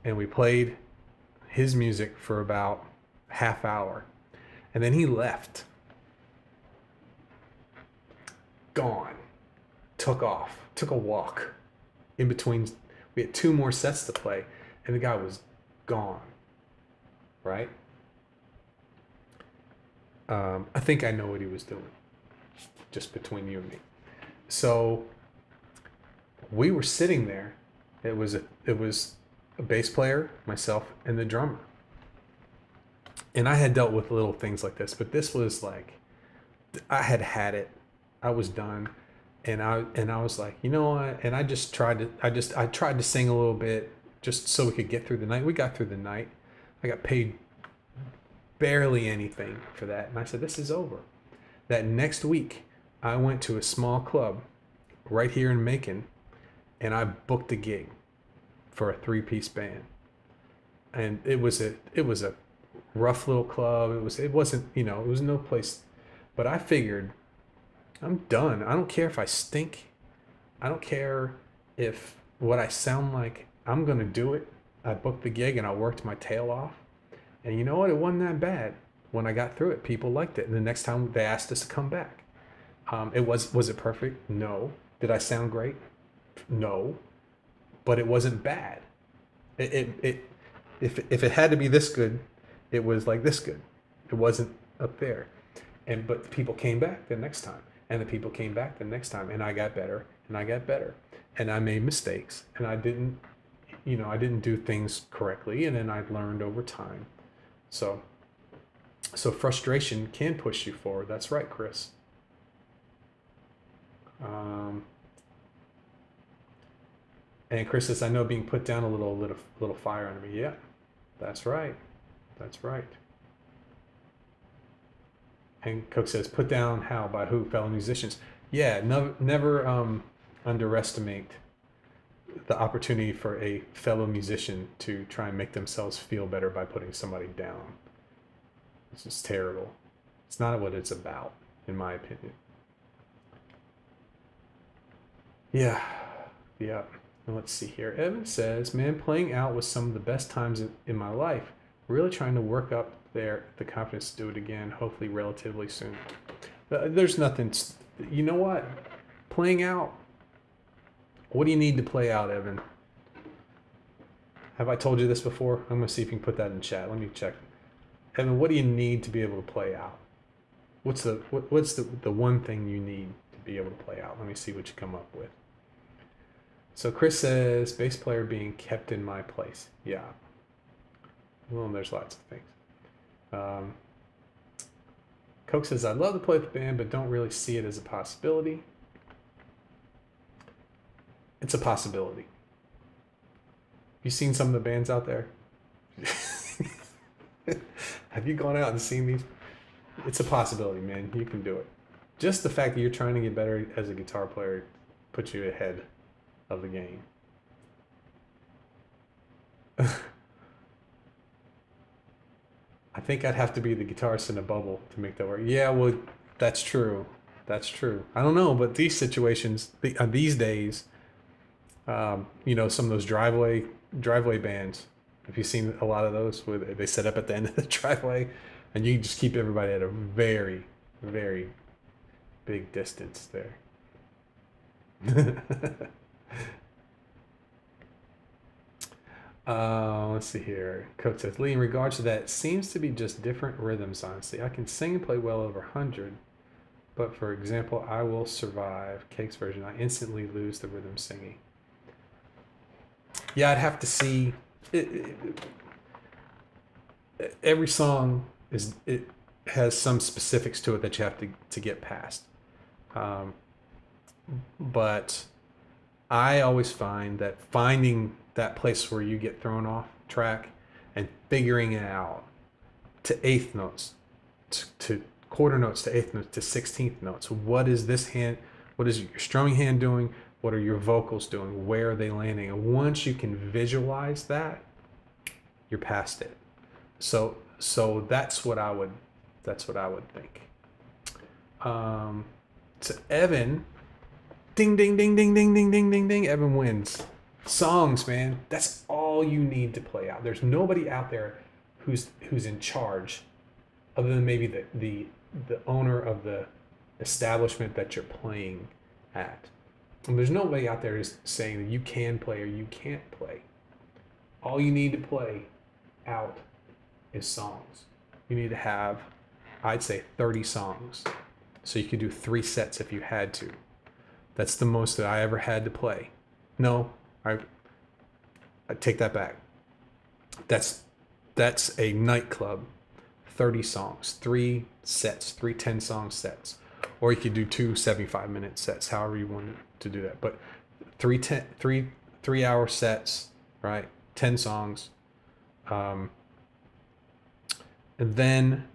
and we played his music for about half hour, and then he left, gone, took off, took a walk in between. We had two more sets to play, and the guy was gone, right? I think I know what he was doing, just between you and me. So we were sitting there. It was a bass player, myself, and the drummer. And I had dealt with little things like this, but this was like, I had it. I was done. And I was like, you know what? And I tried to sing a little bit just so we could get through the night. We got through the night. I got paid barely anything for that. And I said, this is over. That next week, I went to a small club right here in Macon, and I booked a gig for a 3-piece band. And it was a rough little club. It wasn't, it was no place, but I figured, I'm done. I don't care if I stink. I don't care if what I sound like. I'm going to do it. I booked the gig and I worked my tail off. And you know what? It wasn't that bad. When I got through it, people liked it. And the next time they asked us to come back. Was it perfect? No. Did I sound great? No. But it wasn't bad. If it had to be this good, it was like this good. It wasn't up there. But the people came back the next time. And the people came back the next time, and I got better, and I got better, and I made mistakes, and I didn't do things correctly, and then I learned over time. So So frustration can push you forward. That's right, Chris. And Chris says, I know being put down a little fire under me. Yeah, that's right. That's right. And Cook says, put down how? By who? Fellow musicians. Yeah, never underestimate the opportunity for a fellow musician to try and make themselves feel better by putting somebody down. It's just terrible. It's not what it's about, in my opinion. Yeah. Let's see here. Evan says, man, playing out was some of the best times in my life. Really trying to work up the confidence to do it again, hopefully relatively soon. There's nothing, you know what? Playing out, what do you need to play out, Evan? Have I told you this before? I'm going to see if you can put that in chat. Let me check. Evan, what do you need to be able to play out? What's the one thing you need to be able to play out? Let me see what you come up with. So Chris says, bass player being kept in my place. Yeah. Well, there's lots of things. Coke says, I'd love to play with the band, but don't really see it as a possibility. It's a possibility. You seen some of the bands out there? Have you gone out and seen these? It's a possibility, man. You can do it. Just the fact that you're trying to get better as a guitar player puts you ahead of the game. I think I'd have to be the guitarist in a bubble to make that work. Yeah, well, that's true. That's true. I don't know, but these situations, these days, you know, some of those driveway bands. Have you seen a lot of those where they set up at the end of the driveway, and you just keep everybody at a very, very big distance there. Let's see here. Coach says, Lee, in regards to that, it seems to be just different rhythms, honestly. I can sing and play well over 100, but for example, I Will Survive, Cake's version, I instantly lose the rhythm singing. Yeah, I'd have to see. Every song has some specifics to it that you have to get past. But I always find that finding that place where you get thrown off track and figuring it out to eighth notes, to quarter notes, to eighth notes, to 16th notes. What is your strumming hand doing? What are your vocals doing? Where are they landing? And once you can visualize that, you're past it. So that's what I would think. So Evan, ding ding ding ding ding ding ding ding ding. Evan wins. Songs, man. That's all you need to play out. There's nobody out there who's in charge, other than maybe the owner of the establishment that you're playing at. And there's nobody out there who's saying that you can play or you can't play. All you need to play out is songs. You need to have, I'd say, 30 songs. So you could do 3 sets if you had to. That's the most that I ever had to play. No, I take that back. That's a nightclub, 30 songs, 3 sets, 3 10-song sets. Or you could do 2 75-minute sets, however you want to do that. But 3 hour sets, right? 10 songs. And then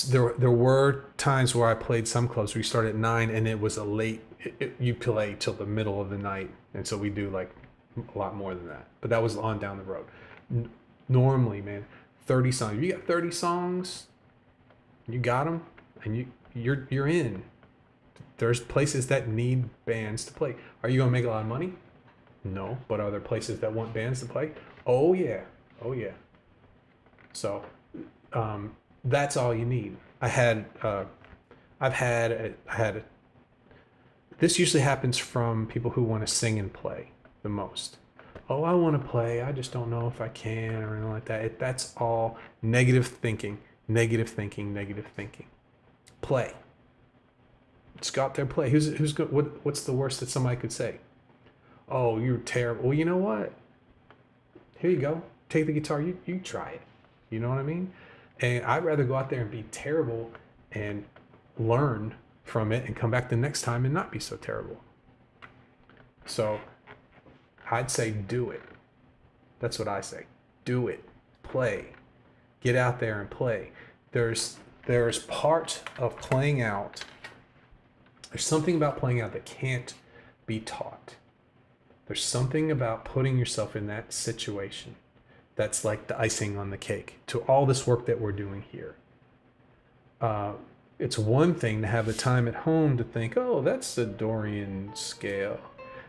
there were times where I played some clubs where you start at 9 and it was a late, you play till the middle of the night. And so we do like a lot more than that. But that was on down the road. Normally, man, 30 songs. If you got 30 songs, you got them, and you're in. There's places that need bands to play. Are you going to make a lot of money? No. But are there places that want bands to play? Oh yeah. So that's all you need. This usually happens from people who want to sing and play the most. Oh, I want to play, I just don't know if I can, or anything like that. That's all negative thinking. Play. Just go out there and play. Who's good? What's the worst that somebody could say? Oh, you're terrible. Well, you know what? Here you go. Take the guitar. You try it. You know what I mean? And I'd rather go out there and be terrible and learn from it and come back the next time and not be so terrible. So I'd say do it. That's what I say. Do it. Play. Get out there and play. There's part of playing out. There's something about playing out that can't be taught. There's something about putting yourself in that situation that's like the icing on the cake to all this work that we're doing here. It's one thing to have the time at home to think, oh, that's the Dorian scale.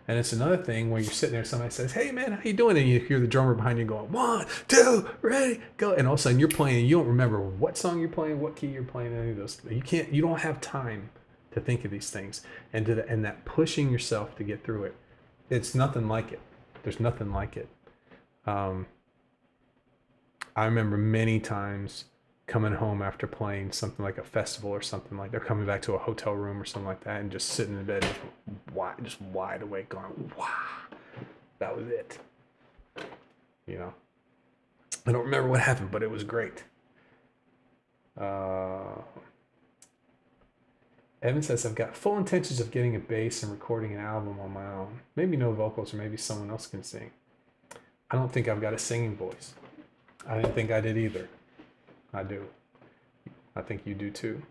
And it's another thing when you're sitting there, somebody says, hey man, how you doing? And you hear the drummer behind you going, 1, 2, ready, go. And all of a sudden you're playing, you don't remember what song you're playing, what key you're playing, any of those. You don't have time to think of these things. And that pushing yourself to get through it, it's nothing like it. There's nothing like it. I remember many times coming home after playing something like a festival or something like, they're coming back to a hotel room or something like that and just sitting in bed just wide awake going, wow, that was it. You know, I don't remember what happened, but it was great. Evan says, I've got full intentions of getting a bass and recording an album on my own. Maybe no vocals, or maybe someone else can sing. I don't think I've got a singing voice. I didn't think I did either. I do. I think you do too.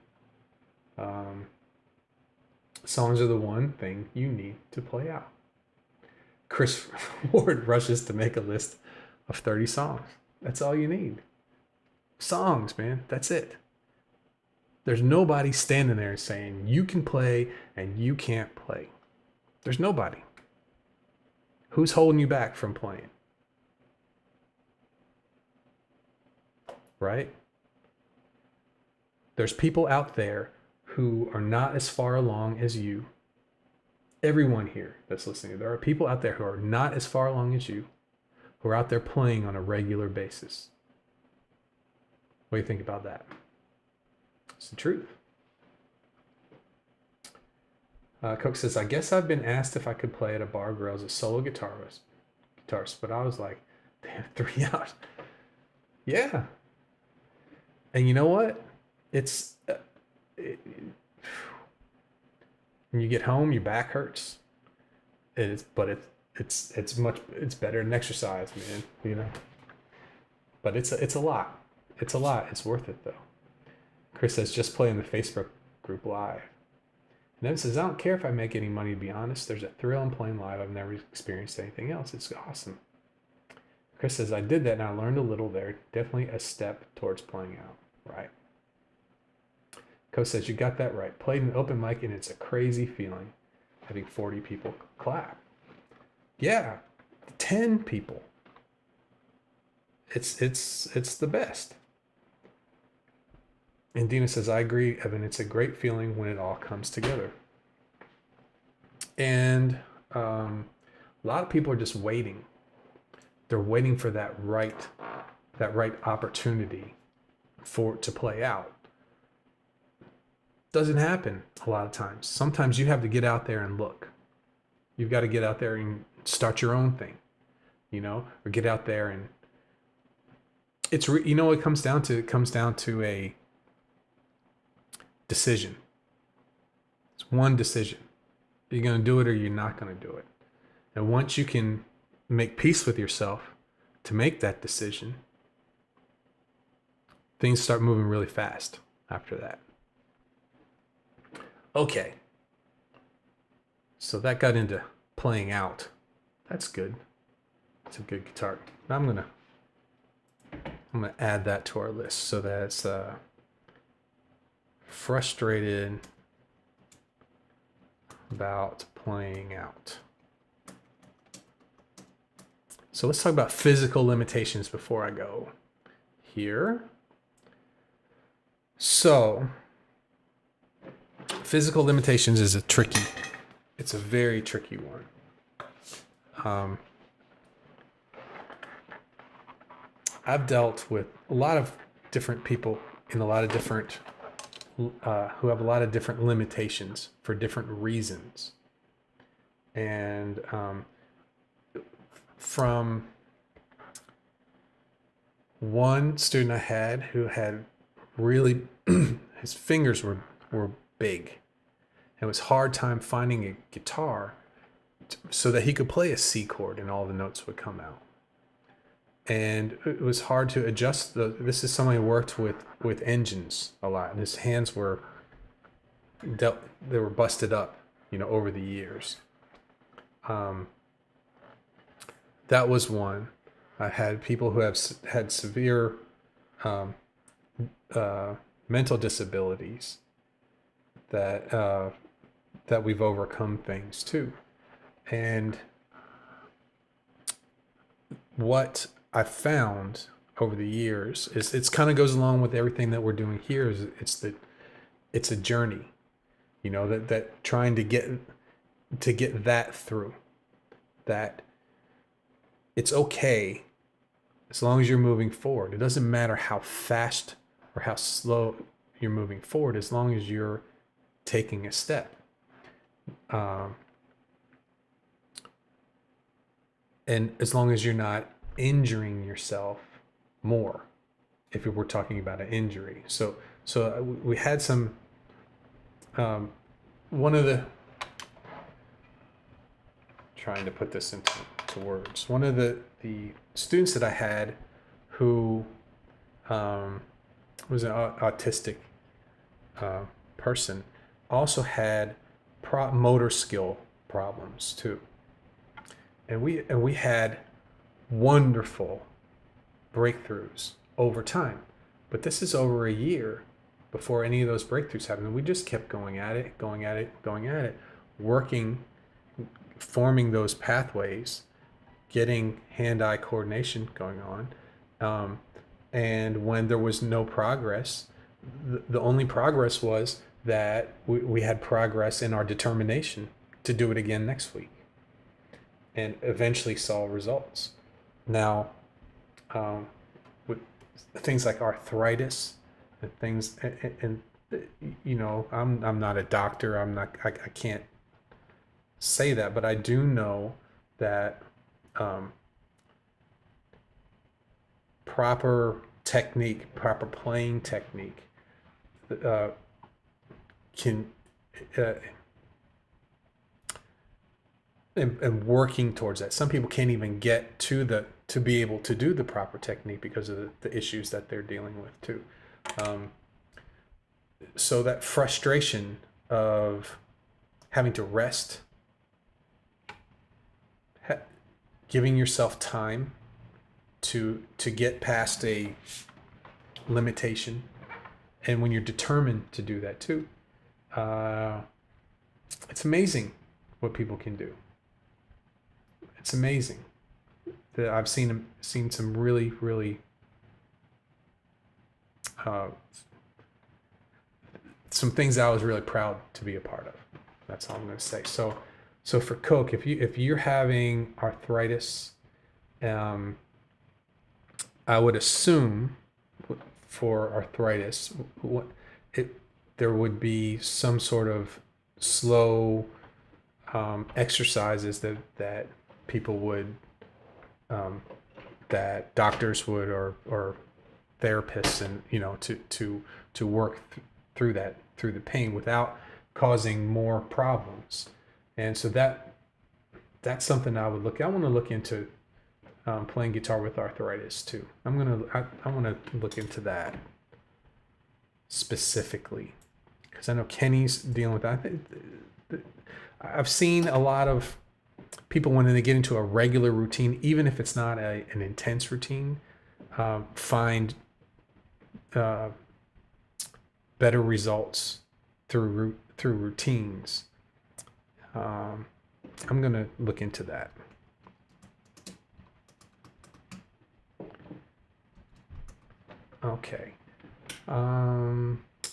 Songs are the one thing you need to play out. Chris Ward rushes to make a list of 30 songs. That's all you need. Songs, man. That's it. There's nobody standing there saying you can play and you can't play. There's nobody. Who's holding you back from playing? Right? There's people out there who are not as far along as you. Everyone here that's listening, there are people out there who are not as far along as you, who are out there playing on a regular basis. What do you think about that? It's the truth. Coke says, I guess I've been asked if I could play at a bar grill as a solo guitarist, but I was like, they have 3 hours. Yeah. And you know what? It's when you get home, your back hurts. It's better than exercise, man. You know. But it's a lot. It's a lot. It's worth it though. Chris says, just play in the Facebook group live. And then says, I don't care if I make any money, to be honest. There's a thrill in playing live. I've never experienced anything else. It's awesome. Chris says, I did that and I learned a little there. Definitely a step towards playing out. Right. Co says, you got that right. Played an open mic and it's a crazy feeling having 40 people clap. Yeah. 10 people. It's the best. And Dina says, I agree, Evan. It's a great feeling when it all comes together. And a lot of people are just waiting. They're waiting for that right opportunity to play out. Doesn't happen a lot of times. Sometimes you have to get out there and look. You've got to get out there and start your own thing, you know, or get out there and it comes down to a decision. It's one decision. You're going to do it or you're not going to do it. And once you can make peace with yourself to make that decision, things start moving really fast after that. Okay. So that got into playing out. That's good. It's a good guitar. I'm gonna add that to our list so that it's frustrated about playing out. So let's talk about physical limitations before I go here. So physical limitations is it's a very tricky one. I've dealt with a lot of different people in a lot of different, who have a lot of different limitations for different reasons. And from one student I had who had really, his fingers were big. It was hard time finding a guitar so that he could play a C chord and all the notes would come out. And it was hard to adjust this is someone who worked with engines a lot, and his hands were they were busted up, over the years. That was one. I had people who have had severe mental disabilities that we've overcome things too. And what I found over the years is it's kind of goes along with everything that we're doing here. Is it's a journey, that trying to get that through. That it's okay as long as you're moving forward. It doesn't matter how fast or how slow you're moving forward, as long as you're taking a step. And as long as you're not injuring yourself more, if we're talking about an injury. So we had some, one of the, trying to put this into words, one of the students that I had who was an autistic person also had motor skill problems too. And we had wonderful breakthroughs over time. But this is over a year before any of those breakthroughs happened. And we just kept going at it, working, forming those pathways, getting hand-eye coordination going on. And when there was no progress, the only progress was that we had progress in our determination to do it again next week, and eventually saw results. Now, with things like arthritis and things, and I'm not a doctor. I can't say that, but I do know that proper playing technique can and working towards that. Some people can't even get to be able to do the proper technique because of the issues that they're dealing with too. So that frustration of having to rest, giving yourself time to get past a limitation, and when you're determined to do that too, it's amazing what people can do. It's amazing that I've seen some really, really some things that I was really proud to be a part of. That's all I'm going to say. So for Coke, if you're having arthritis, I would assume for arthritis, there would be some sort of slow exercises that people would, that doctors would, or therapists, and to work through the pain without causing more problems. And so that's something I want to look into, playing guitar with arthritis too. I want to look into that specifically, because I know Kenny's dealing with that. I've seen a lot of people, when they get into a regular routine, even if it's not an intense routine, find better results through routines. I'm going to look into that. Okay.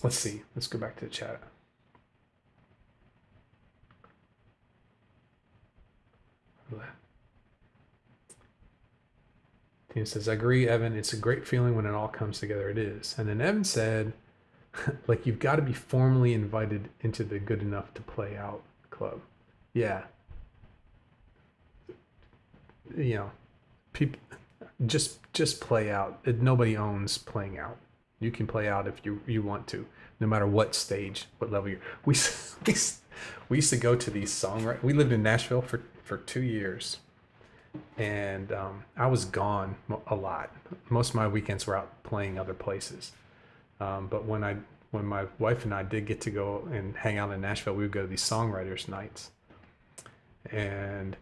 Let's see. Let's go back to the chat. Tina says, I agree, Evan. It's a great feeling when it all comes together. It is. And then Evan said, like, you've got to be formally invited into the Good Enough to Play Out club. Yeah. People just play out. Nobody owns playing out. You can play out if you want to, no matter what stage, what level you're. We used to go to these songwriters. We lived in Nashville for 2 years, and I was gone a lot. Most of my weekends were out playing other places. But when my wife and I did get to go and hang out in Nashville, we would go to these songwriters nights, and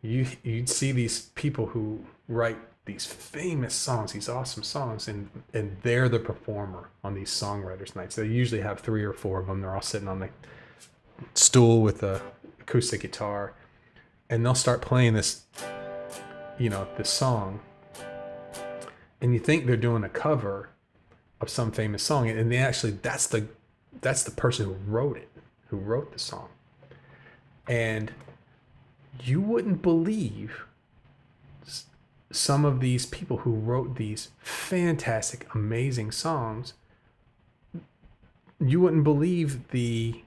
you'd see these people who write these famous songs, these awesome songs, and they're the performer on these songwriters nights. They usually have 3 or 4 of them. They're all sitting on the stool with a acoustic guitar, and they'll start playing this song, and you think they're doing a cover of some famous song, and that's the person who wrote the song. And you wouldn't believe some of these people who wrote these fantastic, amazing songs. You wouldn't believe the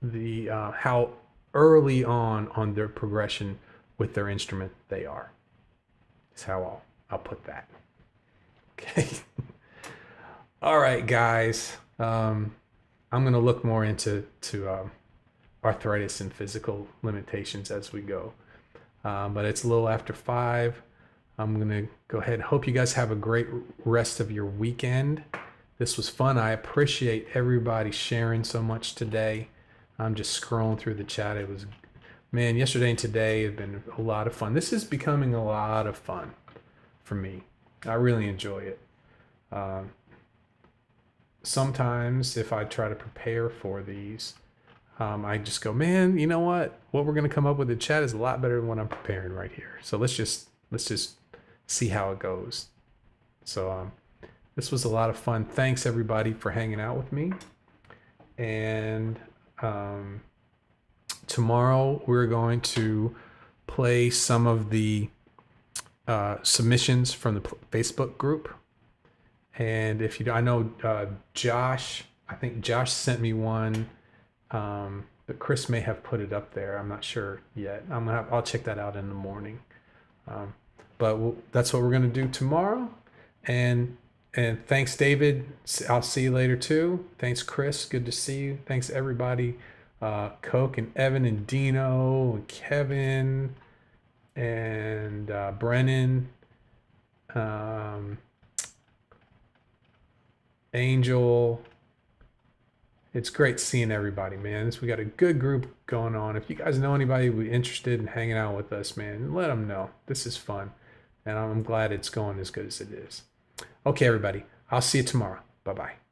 how early on their progression with their instrument they are. That's how I'll put that. Okay. All right, guys. I'm going to look more into arthritis and physical limitations as we go. But it's a little after 5. I'm going to go ahead. Hope you guys have a great rest of your weekend. This was fun. I appreciate everybody sharing so much today. I'm just scrolling through the chat. It was, man, yesterday and today have been a lot of fun. This is becoming a lot of fun for me. I really enjoy it. Sometimes if I try to prepare for these, I just go, man, you know what we're going to come up with in chat is a lot better than what I'm preparing right here. So let's just see how it goes. So this was a lot of fun. Thanks everybody for hanging out with me. And tomorrow we're going to play some of the submissions from the Facebook group. And I know Josh, I think Josh sent me one, but Chris may have put it up there. I'm not sure yet. I'll check that out in the morning. But that's what we're going to do tomorrow. And thanks, David. I'll see you later too. Thanks, Chris. Good to see you. Thanks, everybody. Coke and Evan and Dino and Kevin and Brennan. Angel. It's great seeing everybody, man. We got a good group going on. If you guys know anybody who's interested in hanging out with us, man, let them know. This is fun. And I'm glad it's going as good as it is. Okay, everybody. I'll see you tomorrow. Bye-bye.